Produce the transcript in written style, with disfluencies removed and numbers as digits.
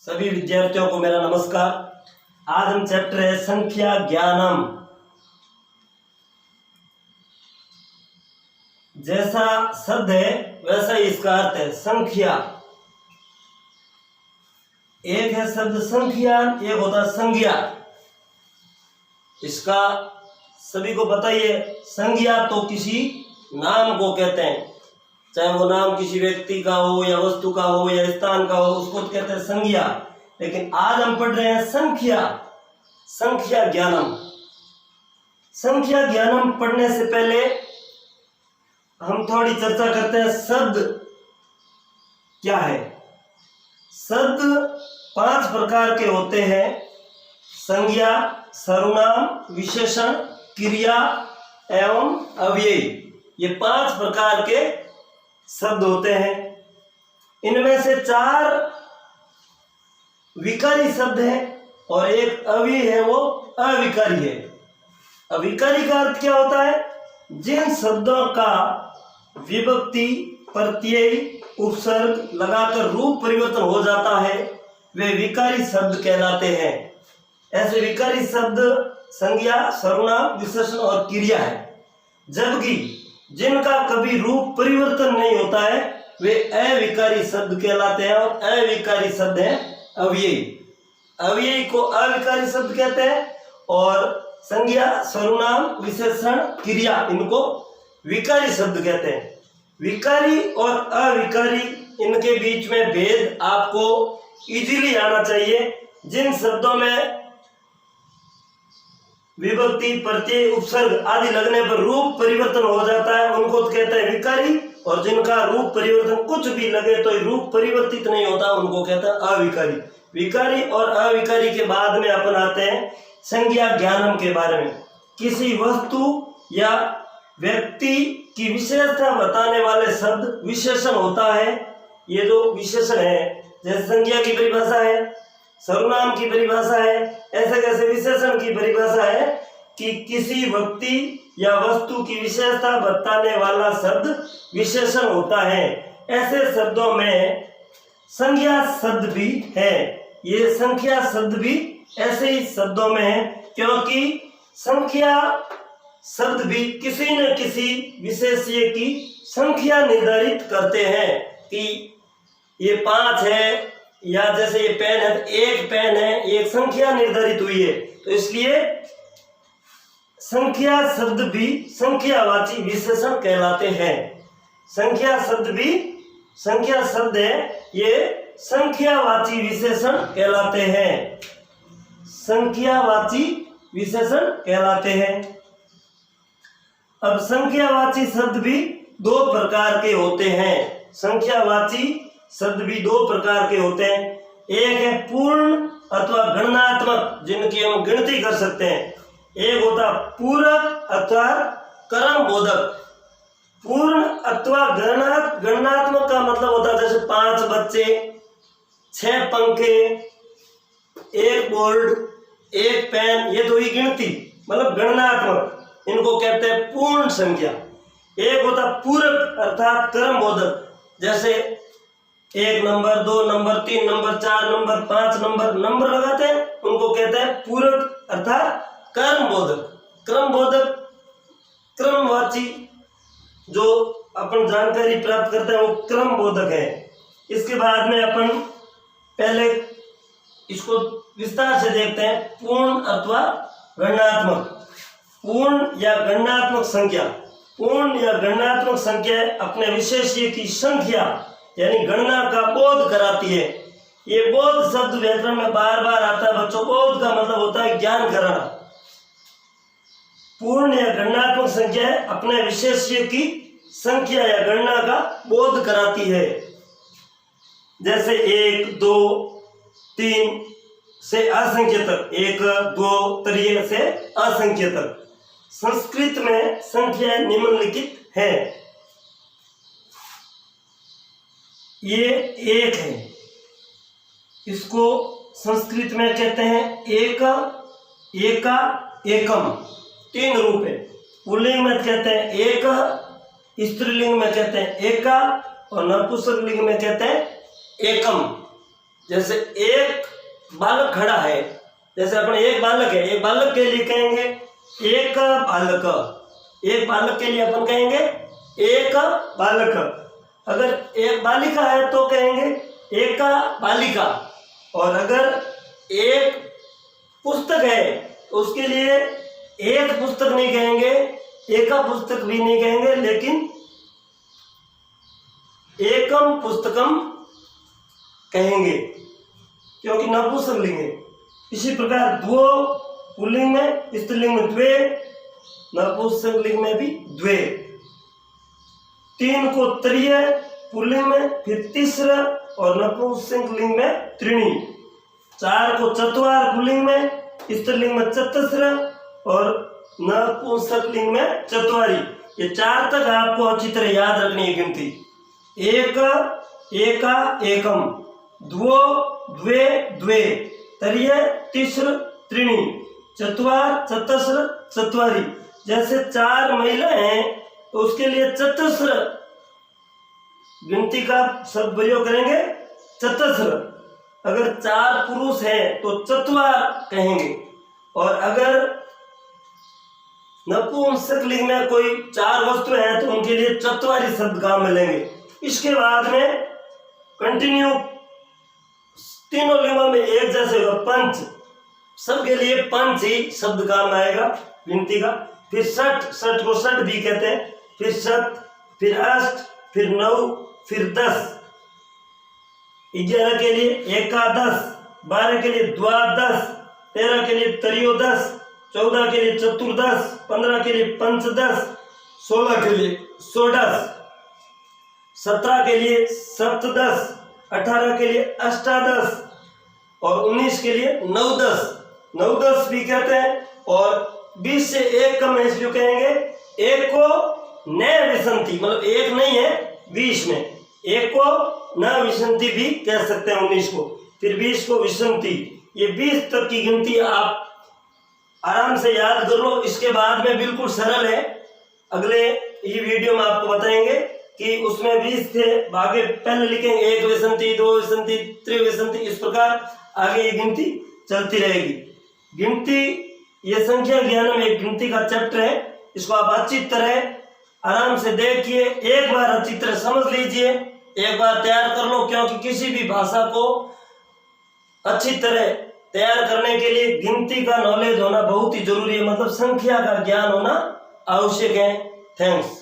सभी विद्यार्थियों को मेरा नमस्कार। आज हम चैप्टर है संख्या ज्ञानम। जैसा शब्द है वैसा ही इसका अर्थ है संख्या। एक है शब्द संख्या, एक होता है संज्ञा। इसका सभी को पता ही है। संज्ञा तो किसी नाम को कहते हैं, चाहे वो नाम किसी व्यक्ति का हो या वस्तु का हो या स्थान का हो, उसको कहते हैं संज्ञा। लेकिन आज हम पढ़ रहे हैं संख्या, संख्या ज्ञानम। संख्या ज्ञानम पढ़ने से पहले हम थोड़ी चर्चा करते हैं शब्द क्या है। शब्द 5 प्रकार के होते हैं: संज्ञा, सर्वनाम, विशेषण, क्रिया एवं अव्ययी। ये 5 प्रकार के शब्द होते हैं। इनमें से 4 विकारी शब्द हैं और एक अव्ययी है, वो अविकारी है। अविकारी का अर्थ क्या होता है? जिन शब्दों का विभक्ति, प्रत्यय, उपसर्ग लगाकर रूप परिवर्तन हो जाता है वे विकारी शब्द कहलाते हैं। ऐसे विकारी शब्द संज्ञा, सर्वनाम, विशेषण और क्रिया है। जबकि जिनका कभी रूप परिवर्तन नहीं होता है वे अविकारी शब्द कहलाते हैं और अविकारी शब्द है अव्ययी। अव्ययी को अविकारी शब्द कहते हैं और संज्ञा, सर्वनाम, विशेषण, क्रिया इनको विकारी शब्द कहते हैं। विकारी और अविकारी इनके बीच में भेद आपको इजीली आना चाहिए। जिन शब्दों में विभक्ति, प्रत्यय, उपसर्ग आदि लगने पर रूप परिवर्तन हो जाता है उनको तो कहते हैं विकारी, और जिनका रूप परिवर्तन कुछ भी लगे तो रूप परिवर्तित नहीं होता उनको कहते हैं अविकारी। विकारी और अविकारी के बाद में अपन आते हैं संज्ञा ज्ञानम के बारे में। किसी वस्तु या व्यक्ति की विशेषता बताने वाले शब्द विशेषण होता है। ये जो विशेषण है, जैसे संज्ञा की परिभाषा है, सर्वनाम की परिभाषा है, ऐसे कैसे विशेषण की परिभाषा है कि किसी व्यक्ति या वस्तु की विशेषता बताने वाला शब्द विशेषण होता है। ऐसे शब्दों में संज्ञा शब्द भी है। ये संख्या शब्द भी ऐसे ही शब्दों में है, क्योंकि संख्या शब्द भी किसी न किसी विशेष्य की संख्या निर्धारित करते हैं कि ये 5 है, या जैसे ये पेन है, एक पेन है, एक संख्या निर्धारित हुई है। तो इसलिए संख्या शब्द भी संख्यावाची विशेषण कहलाते हैं। संख्या शब्द भी संख्या शब्द है, ये संख्यावाची विशेषण कहलाते हैं। संख्यावाची विशेषण कहलाते हैं। अब संख्यावाची शब्द भी 2 प्रकार के होते हैं। संख्यावाची शब्द भी 2 प्रकार के होते हैं। एक है पूर्ण अथवा गणनात्मक, जिनकी हम गिनती कर सकते हैं। एक होता पूरक अथवा कर्म बोधक। पूर्ण अथवा गणनात्मक का मतलब होता है जैसे 5 बच्चे, 6 पंखे, 1 बोर्ड, 1 पेन, ये 2 ही गिनती, मतलब गणनात्मक, इनको कहते हैं पूर्ण संख्या। एक होता पूरक अर्थात कर्म बोधक, जैसे 1 number, 2 number, 3 number, 4 number, 5 number लगाते हैं, उनको कहते हैं पूरक अर्थात कर्म बोधक। क्रम बोधक, क्रमवाची जो अपन जानकारी प्राप्त करते हैं वो क्रम बोधक है। इसके बाद में अपन पहले इसको विस्तार से देखते हैं। पूर्ण अथवा गणनात्मक। पूर्ण या गणनात्मक संख्या। पूर्ण या गणनात्मक संख्या अपने विशेष्य की संख्या यानी गणना का बोध कराती है। ये बोध शब्द व्याकरण में बार बार आता है बच्चों। बोध का मतलब होता है ज्ञान कराना। पूर्ण या गणनात्मक संख्या अपने विशेष्य की संख्या या गणना का बोध कराती है। जैसे 1, 2, 3 से असंख्य तक, 1, 2, 3 से असंख्य तक। संस्कृत में संख्या निम्नलिखित है। ये 1 है, इसको संस्कृत में कहते हैं एक, एका, एकम। 3 रूप है। पुल्लिंग में कहते हैं एक, स्त्रीलिंग में कहते हैं एका और नपुंसकलिंग में कहते हैं एकम। जैसे एक बालक खड़ा है, जैसे अपन एक बालक है, एक बालक के लिए कहेंगे एक बालक, एक बालक के लिए अपन कहेंगे एक बालक। अगर एक बालिका है तो कहेंगे एक बालिका। और अगर एक पुस्तक है तो उसके लिए एक पुस्तक नहीं कहेंगे, एक पुस्तक भी नहीं कहेंगे, लेकिन एकम पुस्तकम कहेंगे, क्योंकि नपुंसकलिंग है। इसी प्रकार द्वो पुल्लिंग में, स्त्रीलिंग में द्वे, नपुंसकलिंग में भी द्वे। तीन को त्रिय पुल्लिंग में, फिर तीसरा, और नपुंसकलिंग में त्रीणी। चार को चतुर पुल्लिंग में, स्त्रीलिंग में चतस्र, और नपुंसकलिंग में चत्वारी। ये चार तक आपको अच्छी तरह याद रखनी है गिनती। एक एका एकम, द्वो द्वे द्वे, तृतीय तीसर त्रीणी, चतुर चतस्र चत्वारी। जैसे चार महिलाएं हैं तो उसके लिए चतस्र गिनती का शब्द प्रयोग करेंगे, चतस्र। अगर चार पुरुष हैं तो चतुर कहेंगे। और अगर नपुंसकलिंग में कोई चार वस्तु हैं तो उनके लिए चत्वारी शब्द काम में लेंगे। इसके बाद में कंटिन्यू तीनों लिंगों में एक जैसे होगा, पंच, सबके लिए पंच ही शब्द काम आएगा गिनती का। फिर षट, षट को षट भी कहते हैं, फिर शत, फिर अष्ट, फिर नौ, फिर 10। 11 के लिए एकादश, 12 के लिए द्वादश, 13 के लिए त्रयोदश, 14 के लिए चतुर्दश, 15 के लिए पंचदश, 16 के लिए षोडश, 17 के लिए सप्तदश, 18 के लिए अष्टादश, और 19 के लिए नवदश। नवदश भी कहते हैं। और 20 से एक कम है इसलिए कहेंगे एक को न विसंति, मतलब एक नहीं है 20 में, एक को न विसंति भी कह सकते हैं 19 को, फिर 20 को विसंति। ये 20 तक की गिनती आप आराम से याद कर लो। इसके बाद में बिल्कुल सरल है, अगले ये वीडियो में आपको बताएंगे कि उसमें 20 थे, आगे पहले लिखेंगे एक विसंति, दो विसंति, त्रिविसंति, इस प्रकार आगे ये गिनती चलती रहेगी। गिनती, ये संख्या ज्ञान में एक गिनती का चैप्टर है, इसको आप अच्छी तरह आराम से देखिए, एक बार अच्छी तरह समझ लीजिए, एक बार तैयार कर लो, क्योंकि किसी भी भाषा को अच्छी तरह तैयार करने के लिए गिनती का नॉलेज होना बहुत ही जरूरी है, मतलब संख्या का ज्ञान होना आवश्यक है। थैंक्स।